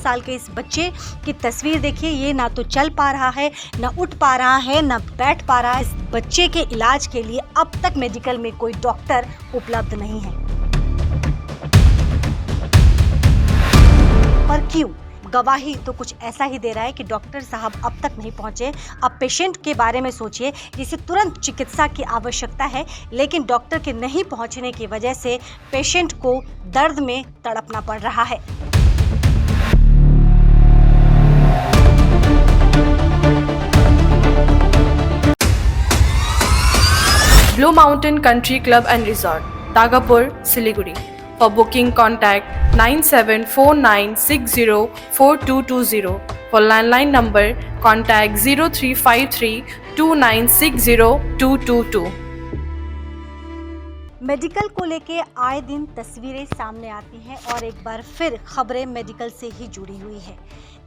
साल के इस बच्चे की तस्वीर देखिए। ये ना तो चल पा रहा है, ना उठ पा रहा है, ना बैठ पा रहा है। इस बच्चे के इलाज के लिए अब तक मेडिकल में कोई डॉक्टर उपलब्ध नहीं है। पर क्यों? गवाही तो कुछ ऐसा ही दे रहा है कि डॉक्टर साहब अब तक नहीं पहुंचे। अब पेशेंट के बारे में सोचिए जिसे तुरंत चिकित्सा की आवश्यकता है, लेकिन डॉक्टर के नहीं पहुंचने की वजह से पेशेंट को दर्द में तड़पना पड़ रहा है। Blue Mountain Country Club and Resort, Dagapur, Siliguri. For booking, contact 9749604220. For landline number, contact 035329602222. Medical को लेके आए दिन तस्वीरें सामने आती हैं और एक बार फिर खबरें मेडिकल से ही जुड़ी हुई है।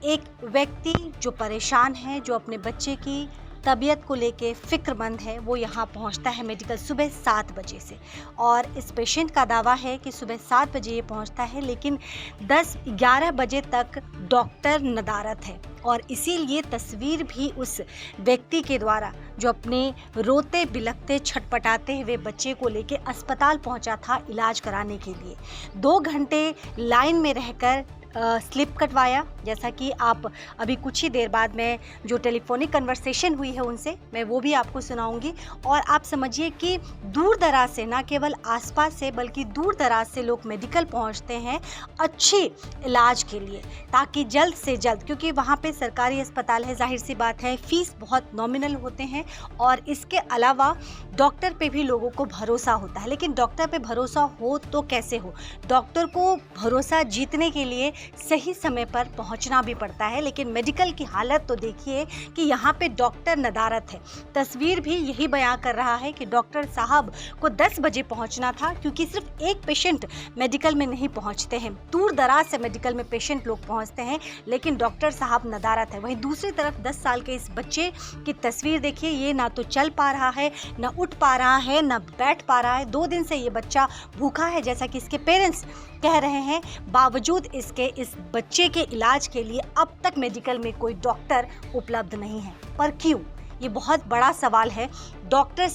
एक व्यक्ति जो परेशान है, जो अपने बच्चे की तबीयत को लेके फिक्रमंद है, वो यहाँ पहुँचता है मेडिकल सुबह 7 बजे से। और इस पेशेंट का दावा है कि सुबह 7 बजे ये पहुँचता है, लेकिन 10-11 बजे तक डॉक्टर नदारद है। और इसीलिए तस्वीर भी उस व्यक्ति के द्वारा जो अपने रोते बिलखते छटपटाते हुए बच्चे को लेके अस्पताल पहुंचा था इलाज कराने के लिए। 2 घंटे लाइन में रहकर स्लिप कटवाया, जैसा कि आप अभी कुछ ही देर बाद में जो टेलीफोनिक कन्वर्सेशन हुई है उनसे, मैं वो भी आपको सुनाऊंगी। और आप समझिए कि दूर दराज से, ना केवल आसपास से बल्कि दूर दराज से लोग मेडिकल पहुंचते हैं अच्छी इलाज के लिए, ताकि जल्द से जल्द, क्योंकि वहाँ पे सरकारी अस्पताल है, जाहिर सी बात है फीस बहुत नॉमिनल होते हैं और इसके अलावा डॉक्टर पे भी लोगों को भरोसा होता है। लेकिन डॉक्टर पे भरोसा हो तो कैसे हो? डॉक्टर को भरोसा जीतने के लिए सही समय पर पहुंचना भी पड़ता है। लेकिन मेडिकल की हालत तो देखिए कि यहाँ पे डॉक्टर नदारत है। तस्वीर भी यही बयां कर रहा है कि डॉक्टर साहब को 10 बजे पहुंचना था, क्योंकि सिर्फ एक पेशेंट मेडिकल में नहीं पहुंचते हैं, दूर दराज से मेडिकल में पेशेंट लोग पहुंचते हैं, लेकिन डॉक्टर साहब नदारत है। वहीं दूसरी तरफ 10 साल के इस बच्चे की तस्वीर देखिए। ये ना तो चल पा रहा है, ना उठ पा रहा है, ना बैठ पा रहा है। 2 दिन से ये बच्चा भूखा है, जैसा कि इसके पेरेंट्स कह रहे हैं। बावजूद इसके इस बच्चे के इलाज के लिए अब तक मेडिकल में कोई डॉक्टर उपलब्ध नहीं है। पर क्यों? ये बहुत बड़ा सवाल है। डॉक्टर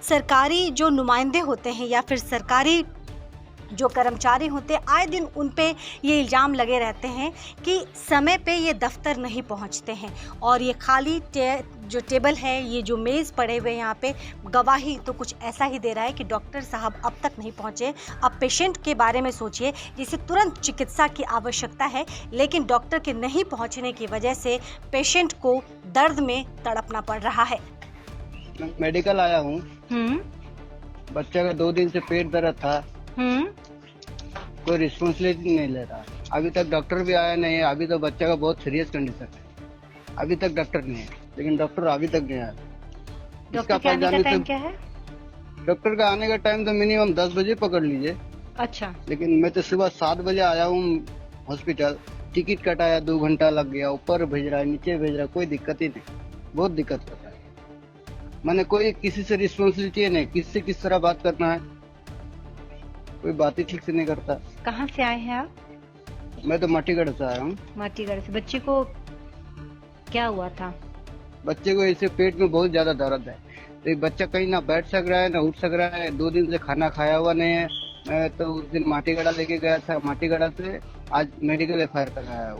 सरकारी जो नुमाइंदे होते हैं या फिर सरकारी जो कर्मचारी होते हैं, आए दिन उन पे ये इल्ज़ाम लगे रहते हैं कि समय पे ये दफ्तर नहीं पहुंचते हैं। और ये खाली जो टेबल है, ये जो मेज़ पड़े हुए यहाँ पे, गवाही तो कुछ ऐसा ही दे रहा है कि डॉक्टर साहब अब तक नहीं पहुँचे। अब पेशेंट के बारे में सोचिए जिसे तुरंत चिकित्सा की आवश्यकता है, लेकिन डॉक्टर के नहीं पहुँचने की वजह से पेशेंट को दर्द में तड़पना पड़ रहा है। मेडिकल आया हूँ, बच्चे का 2 दिन से पेट दर्द था, कोई रिस्पॉन्सिबिलिटी नहीं ले रहा। अभी तक डॉक्टर भी आया नहीं है। अभी तो बच्चे का बहुत सीरियस कंडीशन है, अभी तक डॉक्टर नहीं है, लेकिन डॉक्टर अभी तक नहीं आया। डॉक्टर के आने का टाइम क्या है? डॉक्टर का आने का टाइम तो मिनिमम 10 बजे पकड़ लीजिए। अच्छा। लेकिन मैं तो सुबह 7 बजे आया हूँ हॉस्पिटल, टिकट कटाया, 2 घंटा लग गया। ऊपर भेज रहा है, नीचे भेज रहा है, कोई दिक्कत ही नहीं, बहुत दिक्कत होता है। मैंने कोई किसी से रिस्पॉन्सिबिलिटी नहीं, किससे किस तरह बात करना है, कोई बात ही ठीक से नहीं करता। कहाँ से आए हैं आप? मैं तो माटीगढ़ से आया हूँ। माटीगढ़ से। बच्चे को क्या हुआ था? बच्चे को ऐसे पेट में बहुत ज्यादा दर्द है, तो बच्चा कहीं ना बैठ सक रहा है ना उठ सक रहा है। 2 दिन से खाना खाया हुआ नहीं है। मैं तो उस दिन माटीगढ़ लेके गया था, माटीगढ़ से आज मेडिकल FIR कराया।